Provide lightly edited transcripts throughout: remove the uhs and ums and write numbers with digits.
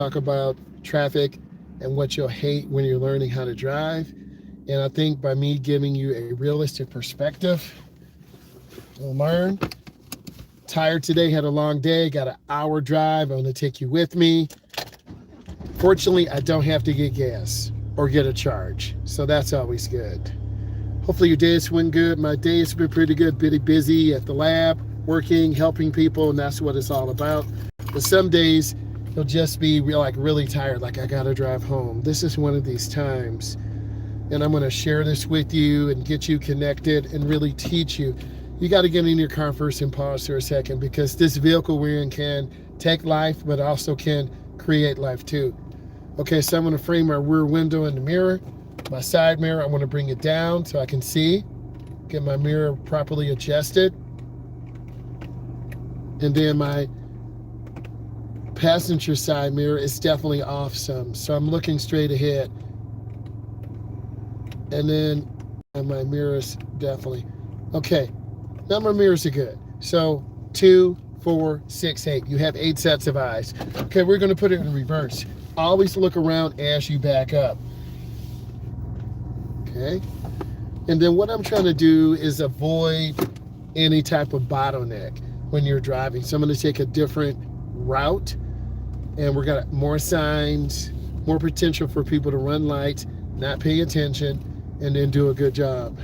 talk about traffic and what you'll hate when you're learning how to drive. And I think by me giving you a realistic perspective, you'll learn. Tired today, had a long day, got an hour drive. I'm going to take you with me. Fortunately, I don't have to get gas or get a charge, so that's always good. Hopefully your day has been good. My day has been pretty good, pretty busy at the lab, working, helping people, and that's what it's all about. But some days you'll just be really tired, like I gotta drive home. This is one of these times, and I'm gonna share this with you and get you connected and really teach you. You gotta get in your car first and pause for a second, because this vehicle we're in can take life, but also can create life too. Okay, so I'm gonna frame my rear window in the mirror. My side mirror, I'm going to bring it down so I can see, get my mirror properly adjusted. And then my passenger side mirror is definitely off some, so I'm looking straight ahead. And then my mirrors definitely. Okay, now my mirrors are good. So 2, 4, 6, 8. You have 8 sets of eyes. Okay, we're going to put it in reverse. Always look around as you back up. Okay, and then what I'm trying to do is avoid any type of bottleneck when you're driving. So I'm going to take a different route, and we're got more signs, more potential for people to run lights, not pay attention, and then do a good job.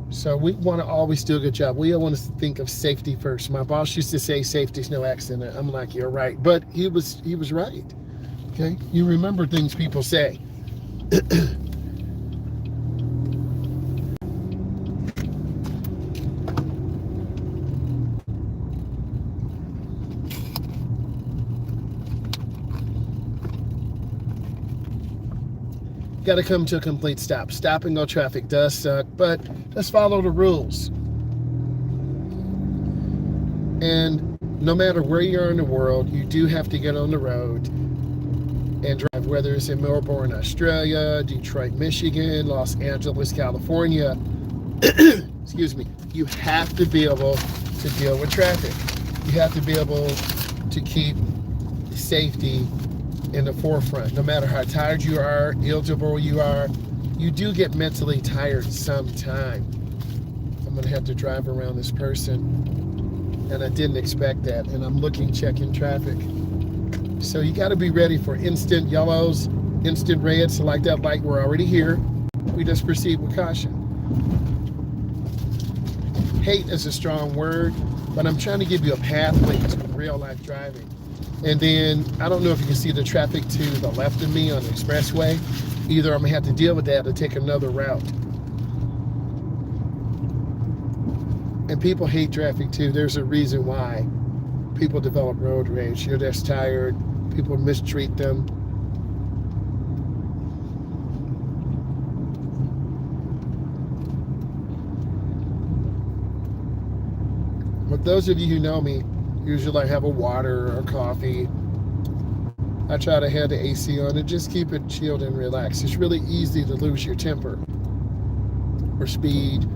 So we want to always do a good job. We want to think of safety first. My boss used to say safety's no accident. I'm like, you're right, but he was right. Okay, you remember things people say. Got to come to a complete stop. Stopping on traffic does suck, but let's follow the rules. And no matter where you are in the world, you do have to get on the road and drive, whether it's in Melbourne, Australia, Detroit, Michigan, Los Angeles, California. Excuse me. You have to be able to deal with traffic. You have to be able to keep safety in the forefront. No matter how tired you are, irritable you are, you do get mentally tired sometime. I'm gonna have to drive around this person, and I didn't expect that, and I'm looking, checking traffic. So you gotta be ready for instant yellows, instant reds. So like that light, we're already here. We just proceed with caution. Hate is a strong word, but I'm trying to give you a pathway to real life driving. And then, I don't know if you can see the traffic to the left of me on the expressway. Either I'm gonna have to deal with that or take another route. And people hate traffic too. There's a reason why people develop road rage. You're just tired, people mistreat them. But those of you who know me, usually I have a water or coffee. I try to have the AC on and just keep it chilled and relaxed. It's really easy to lose your temper or speed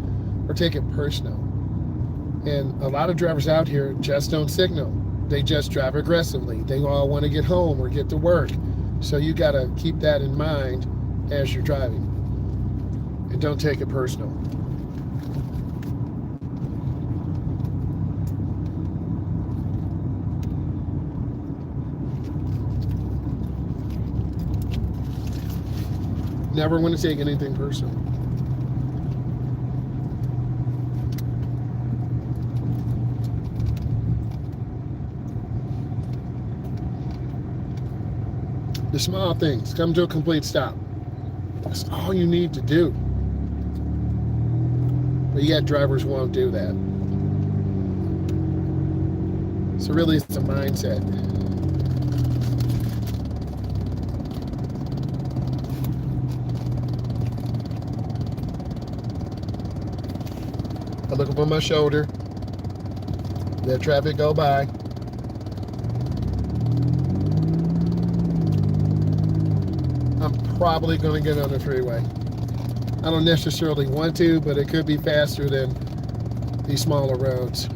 or take it personal. And a lot of drivers out here just don't signal. They just drive aggressively. They all want to get home or get to work. So you got to keep that in mind as you're driving. And don't take it personal. Never want to take anything personal. The small things, come to a complete stop. That's all you need to do. But yet drivers won't do that. So really it's a mindset. I look up on my shoulder, let traffic go by. I'm probably going to get on the freeway. I don't necessarily want to, but it could be faster than these smaller roads.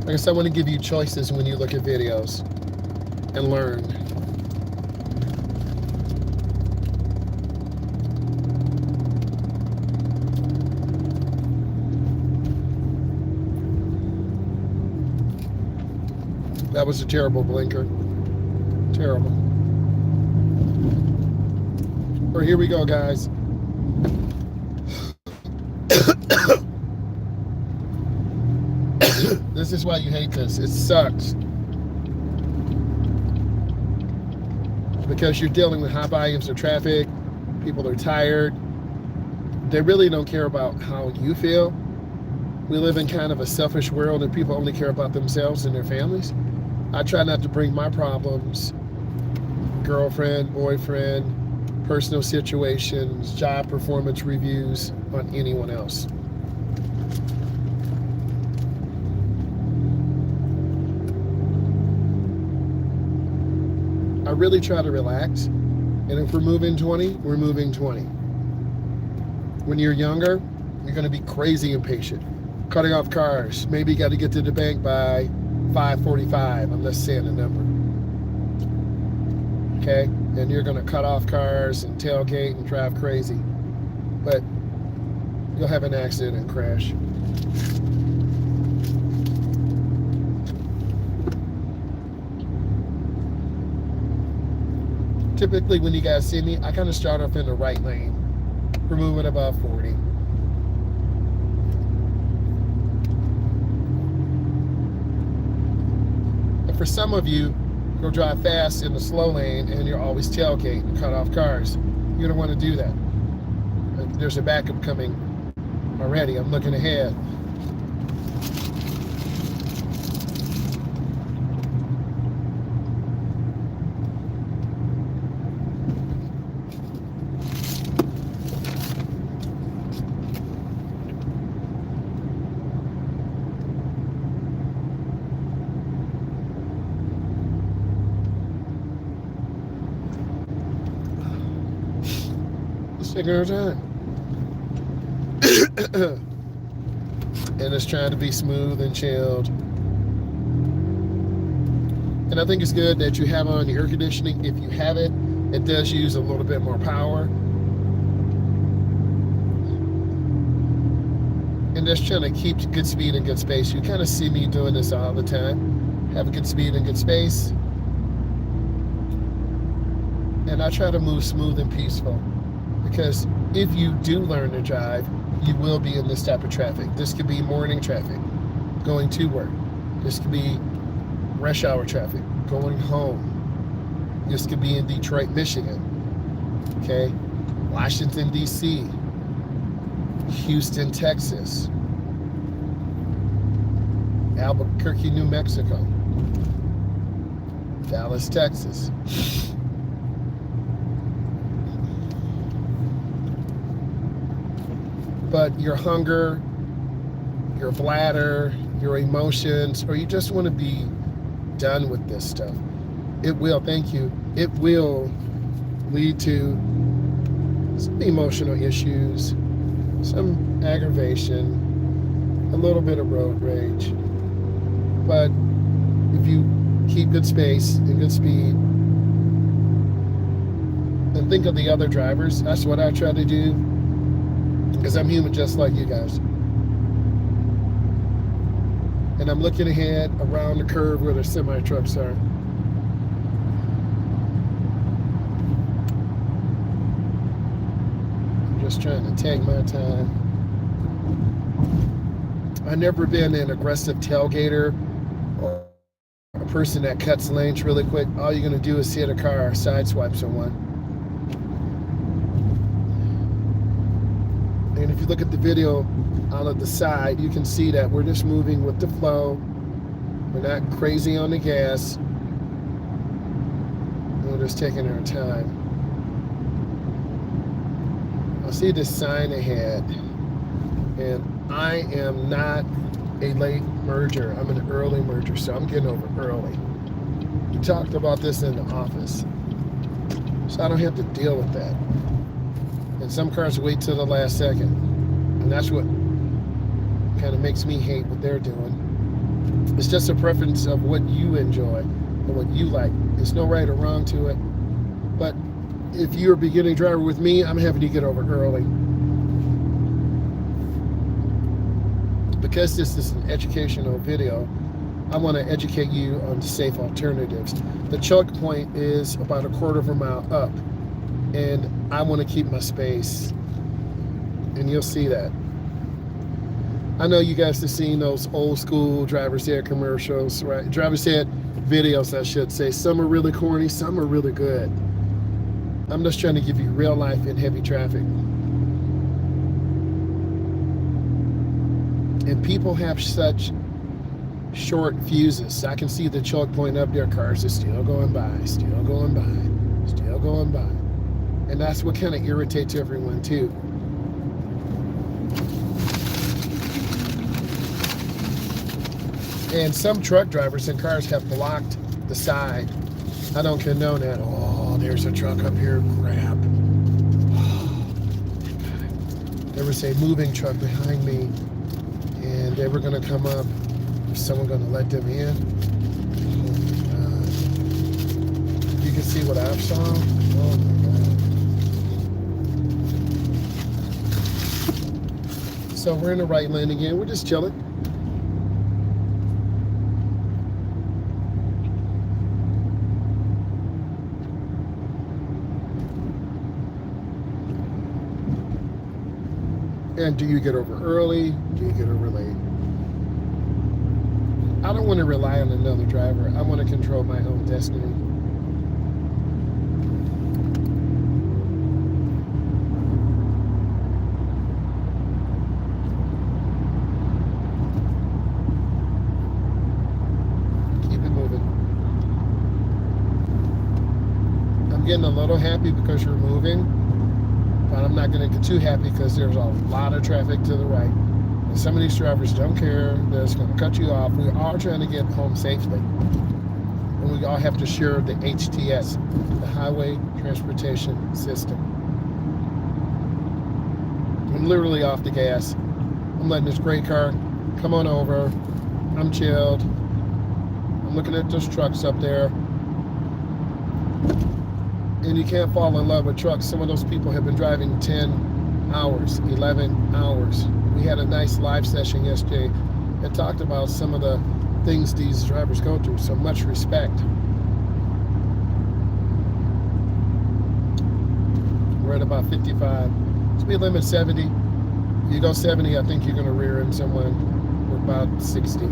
Like I said, I want to give you choices when you look at videos and learn. That was a terrible blinker. Terrible. Or here we go, guys. This is why you hate this. It sucks. Because you're dealing with high volumes of traffic. People are tired. They really don't care about how you feel. We live in kind of a selfish world and people only care about themselves and their families. I try not to bring my problems, girlfriend, boyfriend, personal situations, job performance reviews on anyone else. I really try to relax, and if we're moving 20, we're moving 20. When you're younger, you're going to be crazy impatient, cutting off cars. Maybe you got to get to the bank by 5:45. I'm just saying a number. Okay, and you're going to cut off cars and tailgate and drive crazy, but you'll have an accident and crash. Typically, when you guys see me, I kind of start off in the right lane. We're moving about 40. And for some of you, you'll drive fast in the slow lane and you're always tailgating and cut off cars. You don't want to do that. There's a backup coming already. I'm looking ahead. Taking our time. And it's trying to be smooth and chilled. And I think it's good that you have on the air conditioning. If you have it, it does use a little bit more power. And just trying to keep good speed and good space. You kind of see me doing this all the time. Have a good speed and good space. And I try to move smooth and peaceful. Because if you do learn to drive, you will be in this type of traffic. This could be morning traffic, going to work. This could be rush hour traffic, going home. This could be in Detroit, Michigan. Okay? Washington, D.C., Houston, Texas, Albuquerque, New Mexico, Dallas, Texas. But your hunger, your bladder, your emotions, or you just want to be done with this stuff, it will, thank you, it will lead to some emotional issues, some aggravation, a little bit of road rage. But if you keep good space and good speed, and think of the other drivers, that's what I try to do. Because I'm human just like you guys. And I'm looking ahead around the curve where the semi-trucks are. I'm just trying to take my time. I've never been an aggressive tailgater or a person that cuts lanes really quick. All you're going to do is hit a car or sideswipe someone. And if you look at the video out of the side, you can see that we're just moving with the flow. We're not crazy on the gas. We're just taking our time. I see this sign ahead, and I am not a late merger. I'm an early merger, so I'm getting over early. We talked about this in the office, so I don't have to deal with that. And some cars wait till the last second. And that's what kind of makes me hate what they're doing. It's just a preference of what you enjoy and what you like. There's no right or wrong to it. But if you're a beginning driver with me, I'm happy to get over early. Because this is an educational video, I want to educate you on safe alternatives. The choke point is about a quarter of a mile up, and I want to keep my space, and you'll see that. I know you guys have seen those old school driver's ed commercials, right? Driver's ed videos, I should say. Some are really corny, some are really good. I'm just trying to give you real life in heavy traffic. And people have such short fuses. I can see the choke point up there. Cars are still going by, still going by, still going by. And that's what kind of irritates everyone too. And some truck drivers and cars have blocked the side. I don't condone that. Oh, there's a truck up here. Crap. There was a moving truck behind me, and they were going to come up. Is someone going to let them in? Oh my God. You can see what I saw? Oh my God. So we're in the right lane again. We're just chilling. And do you get over early? Do you get over late? I don't want to rely on another driver. I want to control my own destiny. Keep it moving. I'm getting a little happy because you're moving, but I'm not going to get too happy because there's a lot of traffic to the right. And some of these drivers don't care. They're just going to cut you off. We're all trying to get home safely. And we all have to share the HTS, the Highway Transportation System. I'm literally off the gas. I'm letting this great car come on over. I'm chilled. I'm looking at those trucks up there. And you can't fall in love with trucks. Some of those people have been driving 10 hours, 11 hours. We had a nice live session yesterday that talked about some of the things these drivers go through. So much respect. We're at about 55. Speed limit 70. You go 70, I think you're going to rear end someone. We're about 60.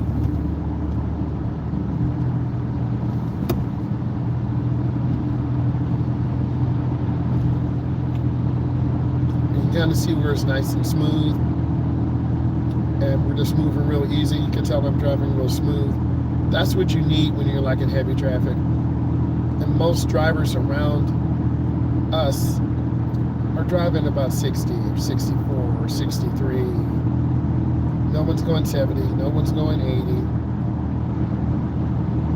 Kind of see where it's nice and smooth, and we're just moving real easy. You can tell I'm driving real smooth. That's what you need when you're like in heavy traffic. And most drivers around us are driving about 60 or 64 or 63. No one's going 70, no one's going 80,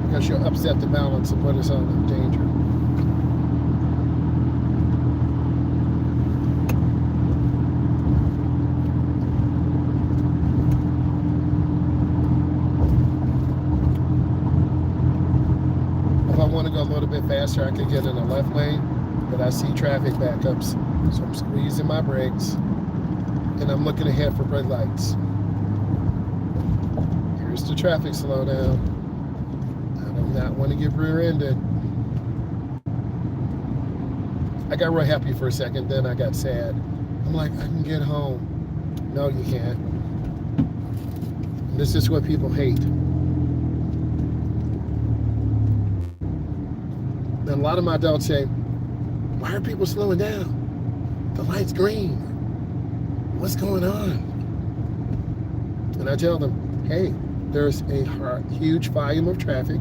because you'll upset the balance and put us on danger. A little bit faster, I could get in the left lane, but I see traffic backups, so I'm squeezing my brakes, and I'm looking ahead for red lights. Here's the traffic slowdown. I do not want to get rear-ended. I got real happy for a second, then I got sad. I'm like, I can get home. No, you can't. And this is what people hate. And a lot of my adults say, why are people slowing down? The light's green. What's going on? And I tell them, hey, there's a huge volume of traffic.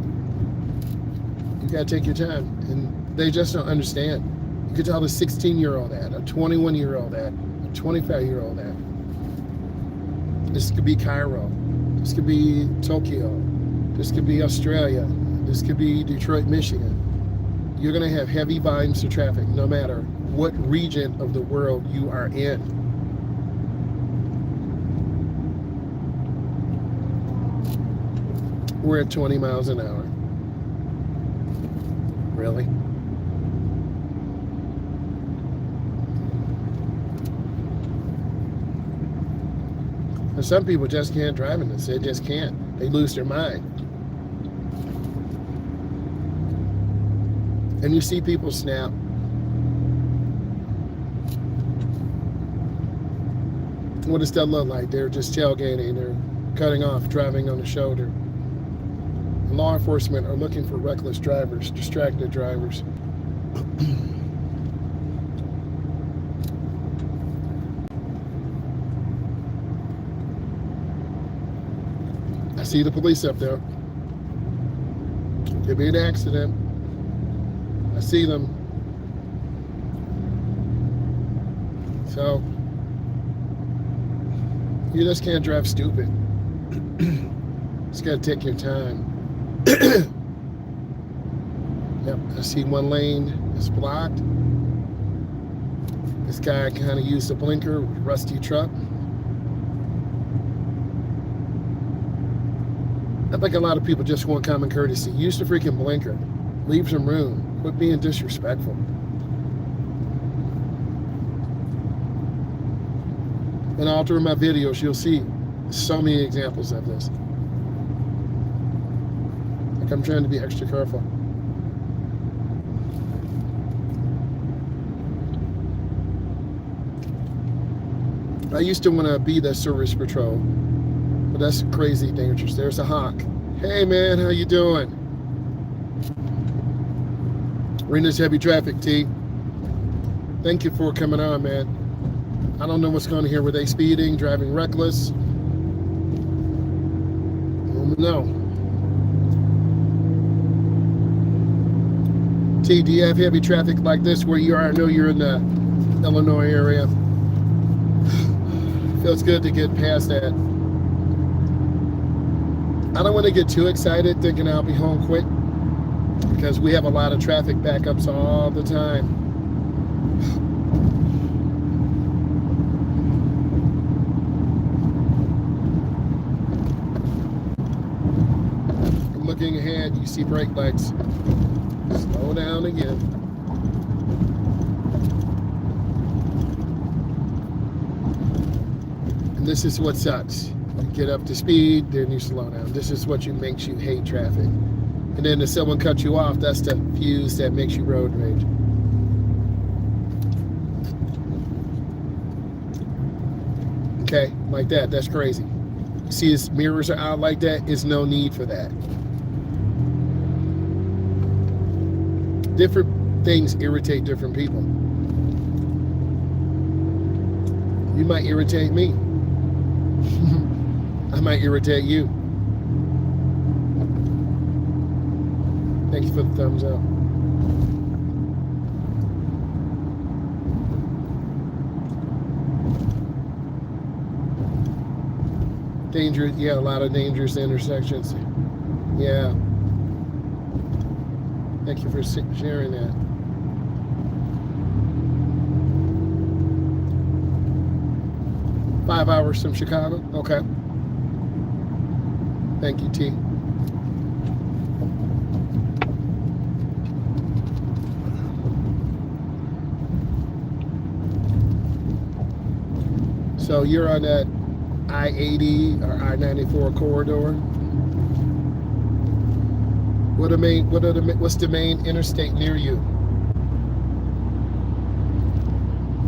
You gotta take your time. And they just don't understand. You can tell a 16-year-old that, a 21-year-old that, a 25-year-old that. This could be Cairo. This could be Tokyo. This could be Australia. This could be Detroit, Michigan. You're going to have heavy volumes of traffic no matter what region of the world you are in. We're at 20 miles an hour. Really? And some people just can't drive in this. They just can't. They lose their mind. And you see people snap. What does that look like? They're just tailgating. They're cutting off, driving on the shoulder. And law enforcement are looking for reckless drivers, distracted drivers. I see the police up there. Could be an accident. I see them. So, you just can't drive stupid. Just gotta take your time. Yep, I see one lane is blocked. This guy kind of used a blinker with a rusty truck. I think a lot of people just want common courtesy. Use the freaking blinker. Leave some room. Quit being disrespectful. And all through my videos, you'll see so many examples of this. Like, I'm trying to be extra careful. I used to want to be the service patrol, but that's crazy dangerous. There's a hawk. Hey man, how you doing? We're in this heavy traffic, T. Thank you for coming on, man. I don't know what's going on here. Were they speeding, driving reckless? No. T, do you have heavy traffic like this where you are? I know you're in the Illinois area. Feels good to get past that. I don't want to get too excited thinking I'll be home quick, because we have a lot of traffic backups all the time. I'm looking ahead, you see brake lights. Slow down again. And this is what sucks. You get up to speed, then you slow down. This is what makes you hate traffic. And then if someone cuts you off, that's the fuse that makes you road rage. Okay, like that, that's crazy. You see his mirrors are out like that, there's no need for that. Different things irritate different people. You might irritate me. I might irritate you. Thank you for the thumbs up. Dangerous, yeah, a lot of dangerous intersections. Yeah. Thank you for sharing that. Five hours from Chicago? Okay. Thank you, T. So you're on that I-80 or I-94 corridor. What's the main interstate near you?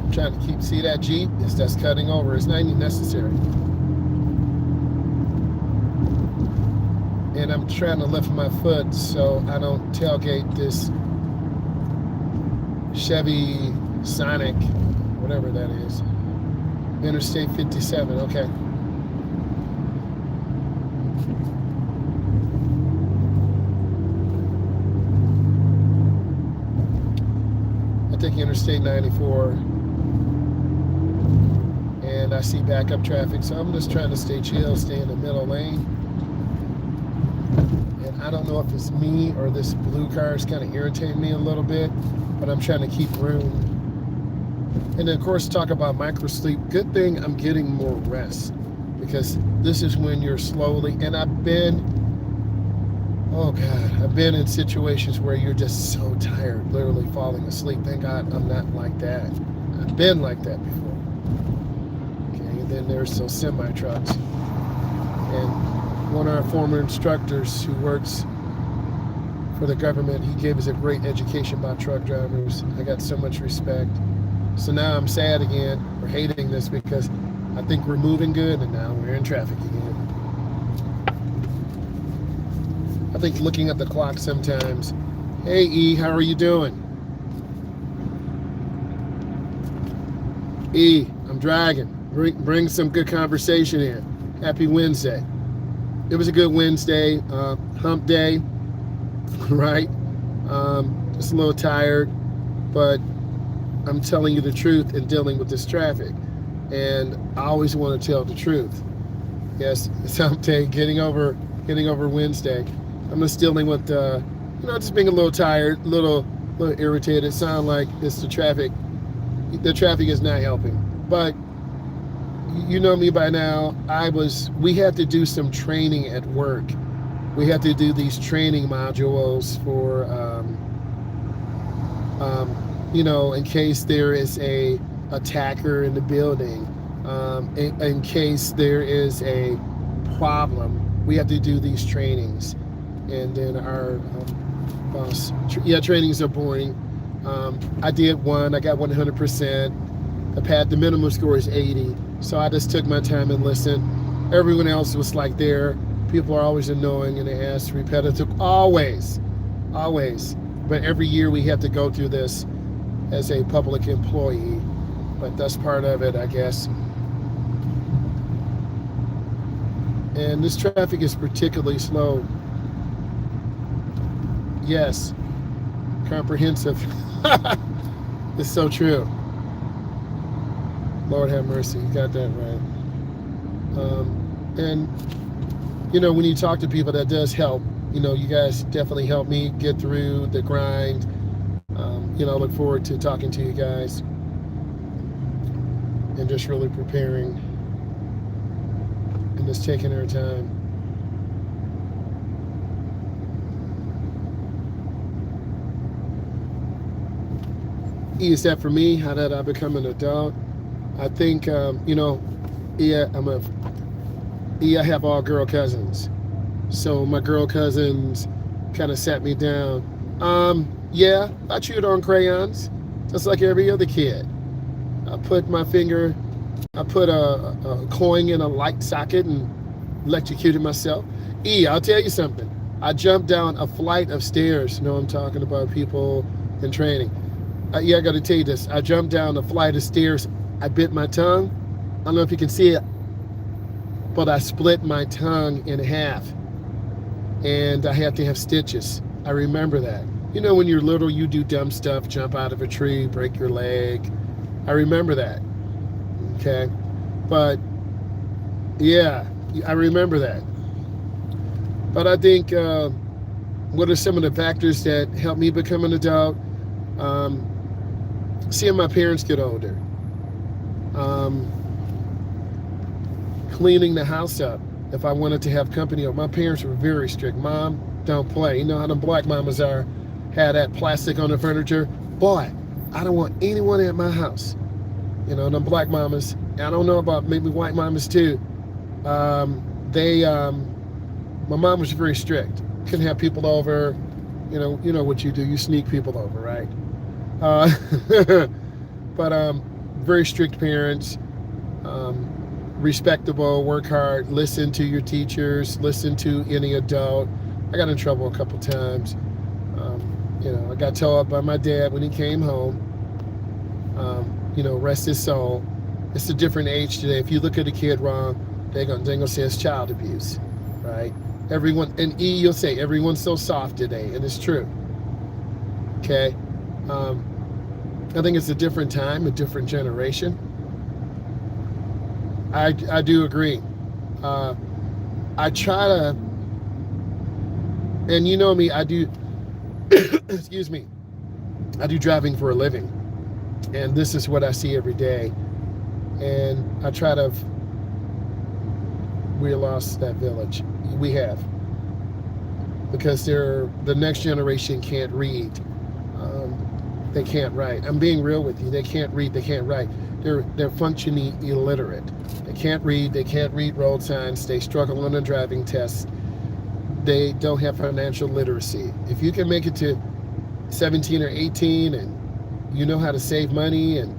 I'm trying to see that Jeep? That's cutting over. It's not even necessary. And I'm trying to lift my foot so I don't tailgate this Chevy Sonic, whatever that is. Interstate 57, okay. I take Interstate 94 and I see backup traffic, so I'm just trying to stay chill, stay in the middle lane. And I don't know if it's me or this blue car is kind of irritating me a little bit, but I'm trying to keep room. And then of course talk about micro sleep. Good thing I'm getting more rest, because this is when you're slowly, and I've been Oh God, I've been in situations where you're just so tired, literally falling asleep. Thank God I'm not like that. I've been like that before. Okay, and then there's those semi trucks. And one of our former instructors who works for the government, he gave us a great education about truck drivers. I got so much respect. So now I'm sad again for hating this because I think we're moving good and now we're in traffic again. I think looking at the clock sometimes. Hey E, how are you doing? E, I'm dragging. Bring some good conversation in. Happy Wednesday. It was a good Wednesday, hump day, right? Just a little tired, but I'm telling you the truth in dealing with this traffic. And I always want to tell the truth. Yes, it's hump day, getting over Wednesday. I'm just dealing with, just being a little tired, a little irritated. It sounds like it's the traffic. The traffic is not helping. But you know me by now. We had to do some training at work. We had to do these training modules for, in case there is a attacker in the building, in case there is a problem, we have to do these trainings. And then our boss, trainings are boring. I did one, I got 100%. The minimum score is 80. So I just took my time and listened. Everyone else was like there. People are always annoying and they ask repetitive, always. But every year we have to go through this as a public employee. But that's part of it, I guess. And this traffic is particularly slow. Yes, comprehensive. It's so true. Lord have mercy, you got that right. And when you talk to people, that does help. You guys definitely help me get through the grind. I look forward to talking to you guys and just really preparing and just taking our time. Is that for me? How did I become an adult? I think, I have all girl cousins. So my girl cousins kind of sat me down. I chewed on crayons, just like every other kid. I put a coin in a light socket and electrocuted myself. I'll tell you something. I jumped down a flight of stairs. I'm talking about people in training. I got to tell you this. I jumped down a flight of stairs. I bit my tongue. I don't know if you can see it, but I split my tongue in half. And I had to have stitches. I remember that. When you're little, you do dumb stuff, jump out of a tree, break your leg. I remember that. Okay? But, yeah, I remember that. But I think what are some of the factors that helped me become an adult? Seeing my parents get older. Cleaning the house up if I wanted to have company. My parents were very strict. Mom, don't play. You know how them black mamas are. Had that plastic on the furniture. Boy, I don't want anyone at my house. Them black mamas. I don't know about maybe white mamas too. My mom was very strict. Couldn't have people over. You know what you do. You sneak people over, right? But very strict parents. Respectable, work hard, listen to your teachers, listen to any adult. I got in trouble a couple times. I got told by my dad when he came home, rest his soul. It's a different age today. If you look at a kid wrong, they're gonna say it's child abuse, right? Everyone, and you'll say everyone's so soft today, and it's true. Okay, I think it's a different time, a different generation. I do agree. I try to, and you know me, I do, excuse me, I do driving for a living. And this is what I see every day. And I try to, we lost that village. We have. because the next generation can't read. They can't write. I'm being real with you. They can't read. They can't write. They're functionally illiterate. They can't read. They can't read road signs. They struggle on the driving tests. They don't have financial literacy. If you can make it to 17 or 18 and you know how to save money and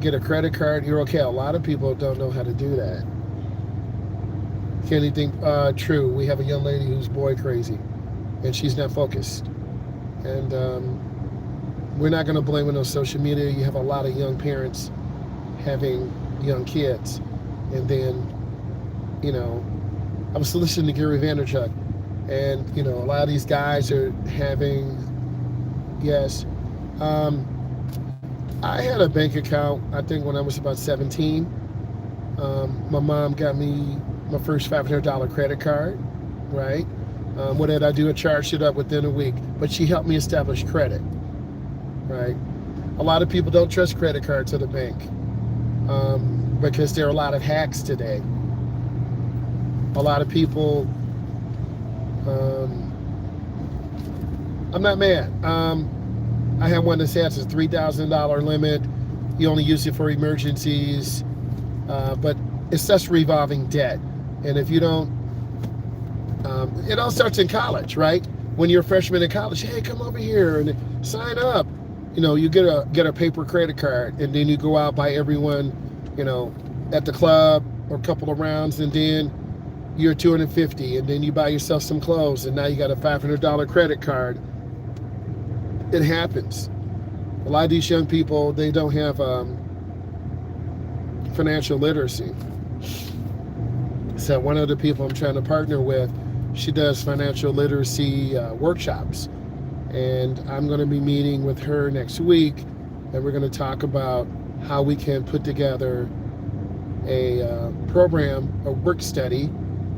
get a credit card, you're okay. A lot of people don't know how to do that. Can you think? True. We have a young lady who's boy crazy, and she's not focused. And we're not going to blame it on social media. You have a lot of young parents having young kids. And then, I was listening to Gary Vaynerchuk, and, a lot of these guys are having, yes. I had a bank account, I think, when I was about 17. My mom got me my first $500 credit card, right? What did I do? I charged it up within a week. But she helped me establish credit, right? A lot of people don't trust credit cards at the bank because there are a lot of hacks today. A lot of people, I'm not mad. I have one that says it's a $3,000 limit. You only use it for emergencies, but it's such revolving debt. And if you don't, it all starts in college, right? When you're a freshman in college, hey, come over here and sign up. You get a paper credit card, and then you go out by everyone, at the club or a couple of rounds, and then you're $250, and then you buy yourself some clothes, and now you got a $500 credit card. It happens. A lot of these young people, they don't have financial literacy. So one of the people I'm trying to partner with, she does financial literacy workshops. And I'm going to be meeting with her next week, and we're going to talk about how we can put together a program, a work study,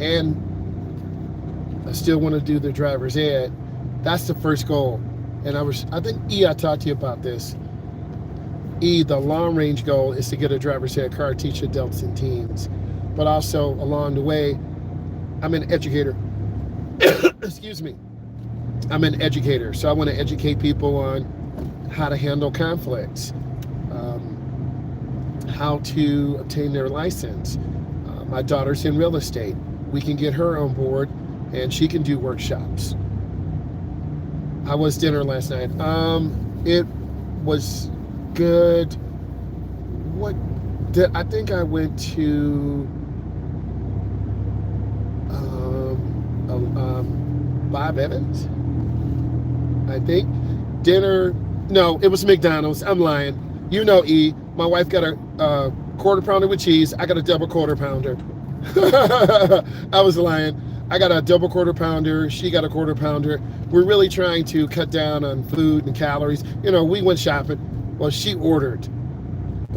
and I still want to do the driver's ed. That's the first goal. And I think I talked to you about this. The long range goal is to get a driver's ed car, teach adults and teens. But also along the way, I'm an educator. Excuse me. I'm an educator, so I want to educate people on how to handle conflicts, how to obtain their license. My daughter's in real estate. We can get her on board, and she can do workshops. How was dinner last night? It was good. I think I went to Bob Evans. I think dinner. No, it was McDonald's. I'm lying. My wife got a quarter pounder with cheese. I got a double quarter pounder. I was lying. I got a double quarter pounder. She got a quarter pounder. We're really trying to cut down on food and calories. We went shopping. Well, she ordered.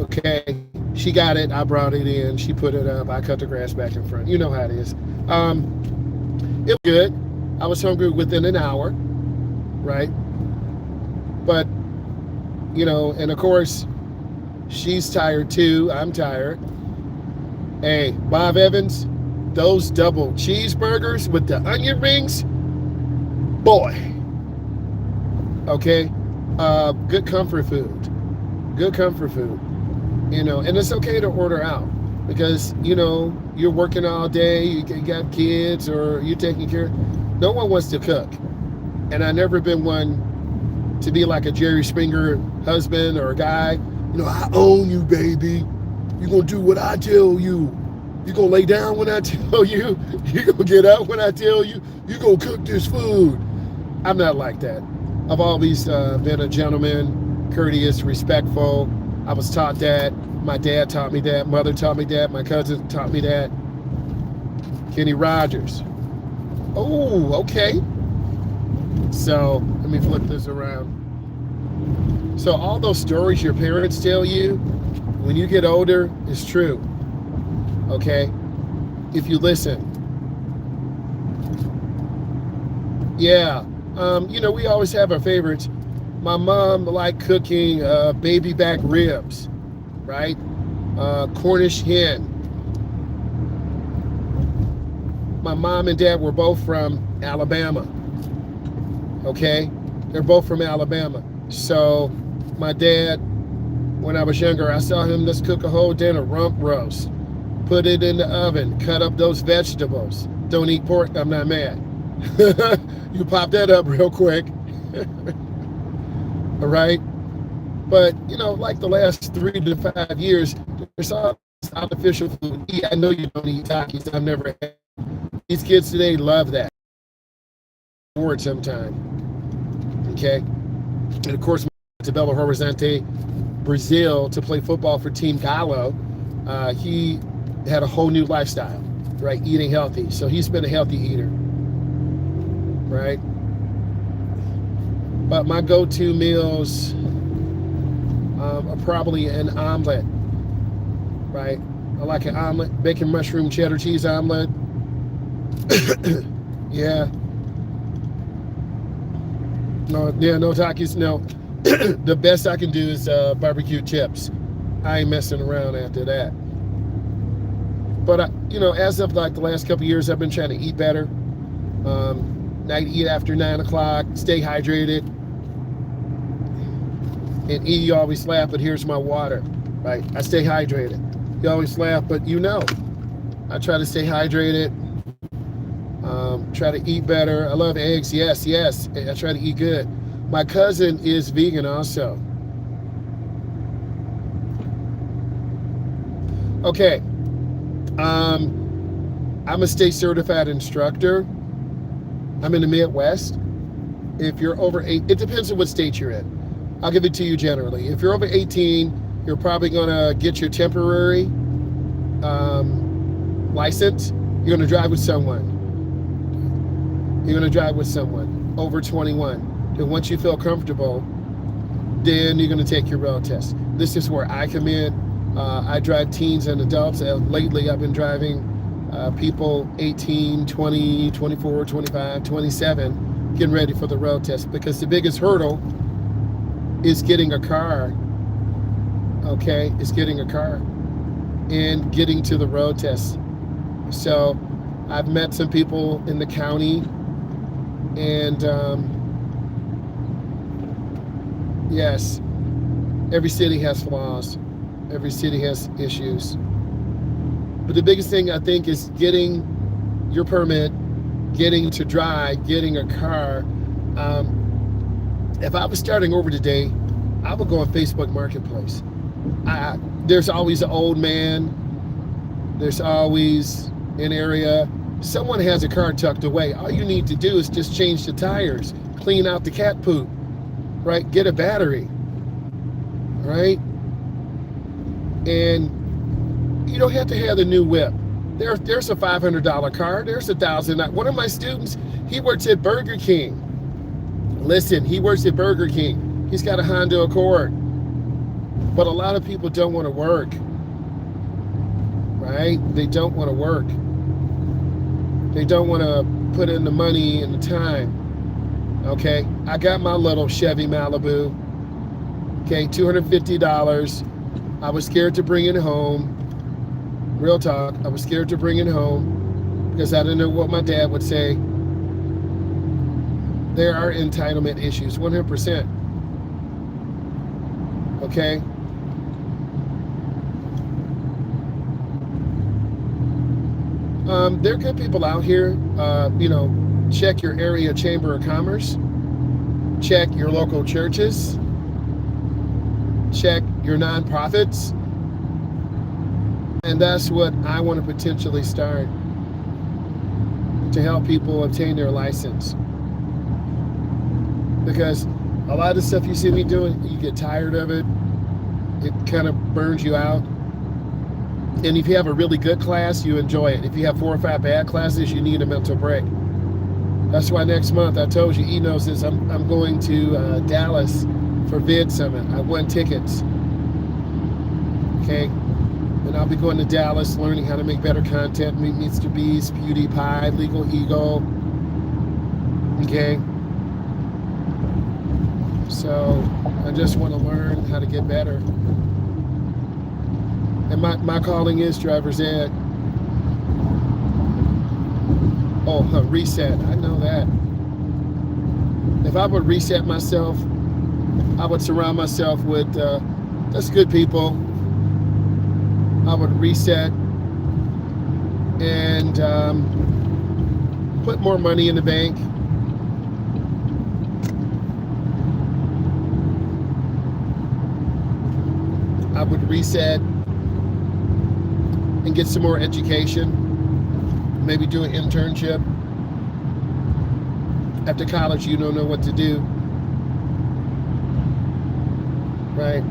Okay. She got it. I brought it in. She put it up. I cut the grass back in front. You know how it is. It was good. I was hungry within an hour. Right? But, and of course, she's tired too. I'm tired. Hey, Bob Evans, those double cheeseburgers with the onion rings, boy. Okay? Good comfort food. Good comfort food. And it's okay to order out because, you're working all day, you got kids, or you're taking care. No one wants to cook. And I've never been one to be like a Jerry Springer husband or a guy. I own you, baby. You're going to do what I tell you. You're going to lay down when I tell you. You're going to get up when I tell you. You're going to cook this food. I'm not like that. I've always been a gentleman, courteous, respectful. I was taught that. My dad taught me that. Mother taught me that. My cousin taught me that. Kenny Rogers. Oh, okay. So let me flip this around. So all those stories your parents tell you when you get older is true. Okay? If you listen. Yeah. We always have our favorites. My mom liked cooking baby back ribs, right? Cornish hen. my mom and dad were both from Alabama. Okay, they're both from Alabama. So my dad, when I was younger, I saw him, let's cook a whole dinner, rump roast, put it in the oven, cut up those vegetables. Don't eat pork, I'm not mad. You pop that up real quick. All right. But, you know, like the last 3 to 5 years, there's all this artificial food. I know you don't eat Takis. I've never had. These kids today love that. Forward sometime. Okay. And of course, to Belo Horizonte, Brazil, to play football for Team Galo. He had a whole new lifestyle, right? Eating healthy. So he's been a healthy eater, right? But my go-to meals are probably an omelet, right? I like an omelet, bacon, mushroom, cheddar cheese omelet. Yeah. No Takis, no. The best I can do is barbecue chips. I ain't messing around after that. But you know, as of like the last couple of years, I've been trying to eat better. I eat after 9 o'clock, stay hydrated. And E, you always laugh, but here's my water, right? I stay hydrated. You always laugh, but you know, I try to stay hydrated. Try to eat better. I love eggs. Yes. I try to eat good. My cousin is vegan also. Okay. I'm a state certified instructor. I'm in the Midwest. If you're over 8, it depends on what state you're in. I'll give it to you generally. If you're over 18, you're probably going to get your temporary license. You're going to drive with someone. You're going to drive with someone over 21. And once you feel comfortable, then you're going to take your road test. This is where I come in. I drive teens and adults. Lately, I've been driving people 18, 20, 24, 25, 27, getting ready for the road test. Because the biggest hurdle is getting a car, okay? Is getting a car and getting to the road test. So I've met some people in the county, and yes, every city has flaws. Every city has issues. But the biggest thing, I think, is getting your permit, getting to drive, getting a car. If I was starting over today, I would go on Facebook Marketplace. There's always an old man. There's always an area. Someone has a car tucked away. All you need to do is just change the tires, clean out the cat poop, right? Get a battery, right? And you don't have to have the new whip. There's a $500 car. There's $1,000. One of my students, he works at Burger King. Listen, he works at Burger King. He's got a Honda Accord. But a lot of people don't want to work, right? They don't want to work. They don't want to put in the money and the time. Okay, I got my little Chevy Malibu. Okay, $250. I was scared to bring it home. Real talk, I was scared to bring it home because I didn't know what my dad would say. There are entitlement issues, 100%. Okay? There are good people out here. You know, check your area chamber of commerce. Check your local churches. Check your nonprofits. And that's what I want to potentially start to help people obtain their license. Because a lot of the stuff you see me doing, you get tired of it. It kind of burns you out. And if you have a really good class, you enjoy it. If you have 4 or 5 bad classes, you need a mental break. That's why next month, I told you, he knows this, I'm going to Dallas for Vid Summit. I won tickets. Okay? And I'll be going to Dallas, learning how to make better content, meet Mr. Beast, PewDiePie, Legal Eagle. Okay? So, I just want to learn how to get better. And my calling is driver's ed. Oh, reset. I know that. If I would reset myself, I would surround myself with just good people. I would reset and put more money in the bank. I would reset and get some more education. Maybe do an internship. After college, you don't know what to do, right?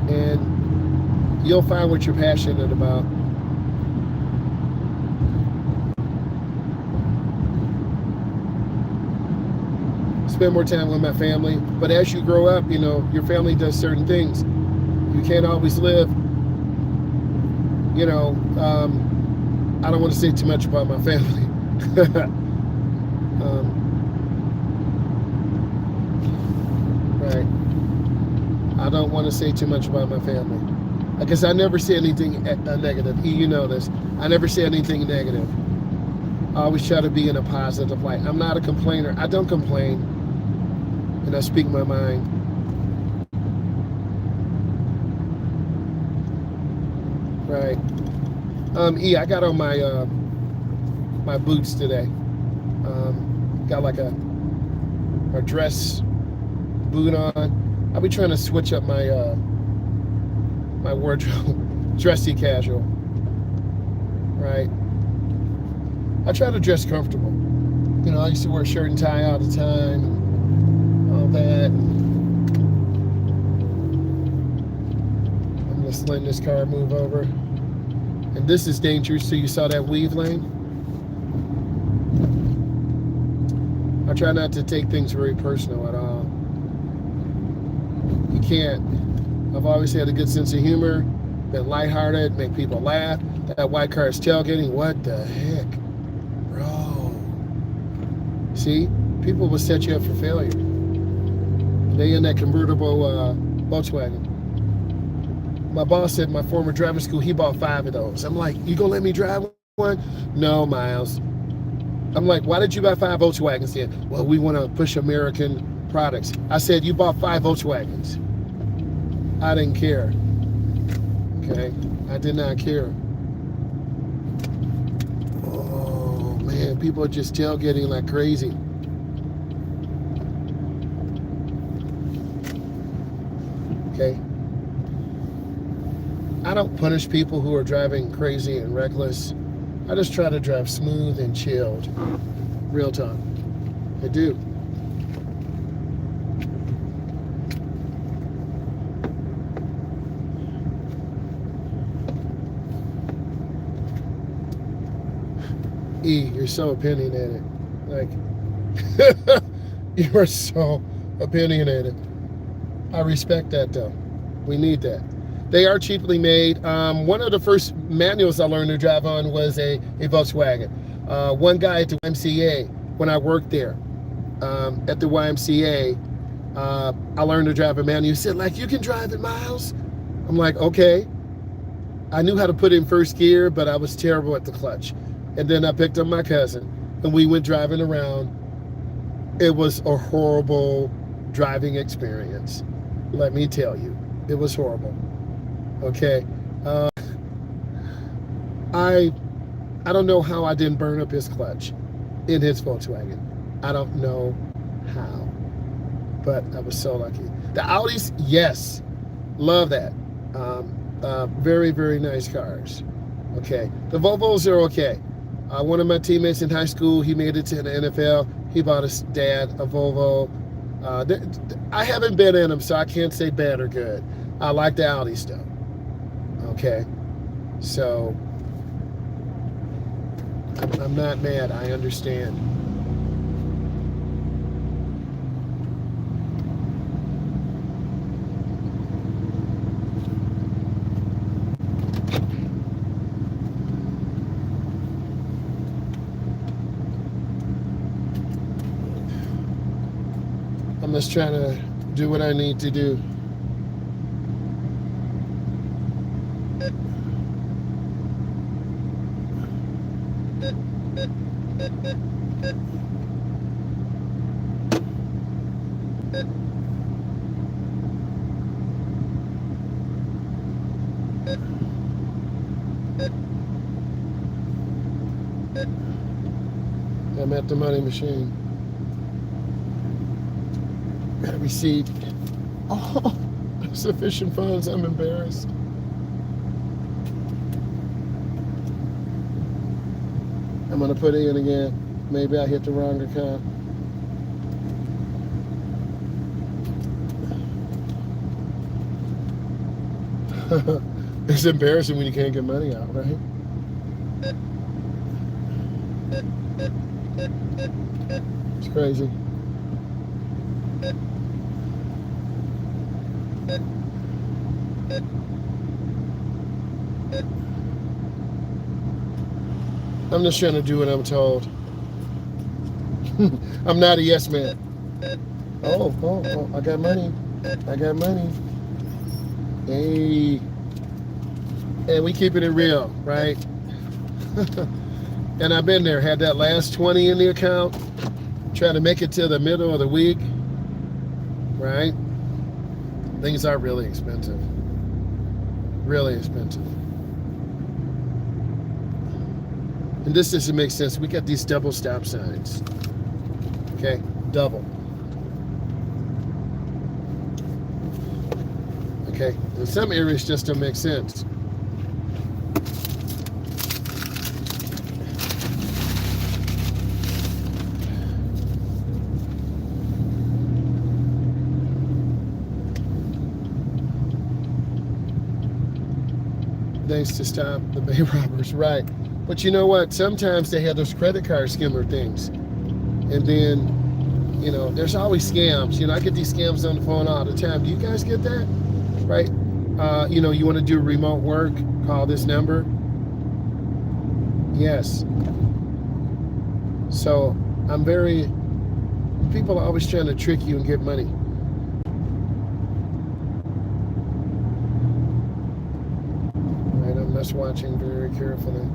And you'll find what you're passionate about. Spend more time with my family. But as you grow up, your family does certain things. You can't always live, I don't want to say too much about my family. Right. I don't want to say too much about my family. Because I never say anything negative. You know this. I never say anything negative. I always try to be in a positive light. I'm not a complainer. I don't complain. And I speak my mind. Right. I got on my my boots today. Got like a dress boot on. I'll be trying to switch up my my wardrobe. Dressy casual. Right. I try to dress comfortable. I used to wear a shirt and tie all the time and all that. I'm just letting this car move over. And this is dangerous, so you saw that weave lane? I try not to take things very personal at all. You can't. I've always had a good sense of humor, been lighthearted, make people laugh. That white car is tailgating. What the heck? Bro. See? People will set you up for failure. They in that convertible Volkswagen. My boss said my former driving school, he bought 5 of those. I'm like, you gonna let me drive one? No, Myles. I'm like, why did you buy 5 Volkswagens then? Well, we want to push American products. I said, you bought 5 Volkswagens. I didn't care. Okay? I did not care. Oh, man. People are just tailgating like crazy. Okay? I don't punish people who are driving crazy and reckless. I just try to drive smooth and chilled. Real talk. I do. You're so opinionated. Like, you are so opinionated. I respect that, though. We need that. They are cheaply made. One of the first manuals I learned to drive on was a Volkswagen. One guy at the YMCA, when I worked there, at the YMCA, I learned to drive a manual. He said, like, you can drive it, Myles? I'm like, okay. I knew how to put in first gear, but I was terrible at the clutch. And then I picked up my cousin, and we went driving around. It was a horrible driving experience. Let me tell you, it was horrible. Okay. I don't know how I didn't burn up his clutch in his Volkswagen. I don't know how, but I was so lucky. The Audis, yes, love that. Very, very nice cars. Okay. The Volvos are okay. One of my teammates in high school, he made it to the NFL. He bought his dad a Volvo. I haven't been in them, so I can't say bad or good. I like the Audi stuff. Okay, so I'm not mad. I understand. I'm just trying to do what I need to do. I'm at the money machine. Got a receipt. Oh, sufficient funds. I'm embarrassed. I'm gonna put it in again. Maybe I hit the wrong account. It's embarrassing when you can't get money out, right? It's crazy. I'm just trying to do what I'm told. I'm not a yes man. Oh, I got money. I got money. Hey. And we keeping it real, right? And I've been there, had that last 20 in the account, trying to make it to the middle of the week, right? Things are really expensive. Really expensive. And this doesn't make sense. We got these double stop signs. Okay, double. Okay, in some areas just don't make sense. Thanks to stop the bank robbers, right? But you know what? Sometimes they have those credit card skimmer things. And then, you know, there's always scams. You know, I get these scams on the phone all the time. Do you guys get that? Right? You know, you want to do remote work, call this number. Yes. So people are always trying to trick you and get money. Right, I'm just watching very carefully.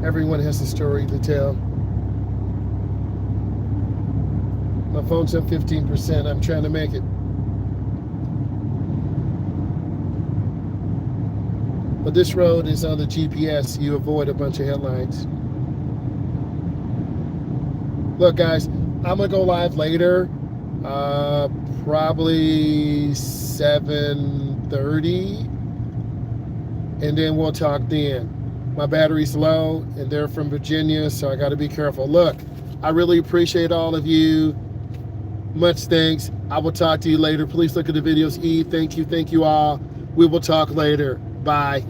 Everyone has a story to tell. My phone's at 15%. I'm trying to make it. But this road is on the GPS. You avoid a bunch of headlights. Look, guys, I'm going to go live later. Probably 7:30. And then we'll talk then. My battery's low, and they're from Virginia, so I got to be careful. Look, I really appreciate all of you. Much thanks. I will talk to you later. Please look at the videos. Thank you all. We will talk later. Bye.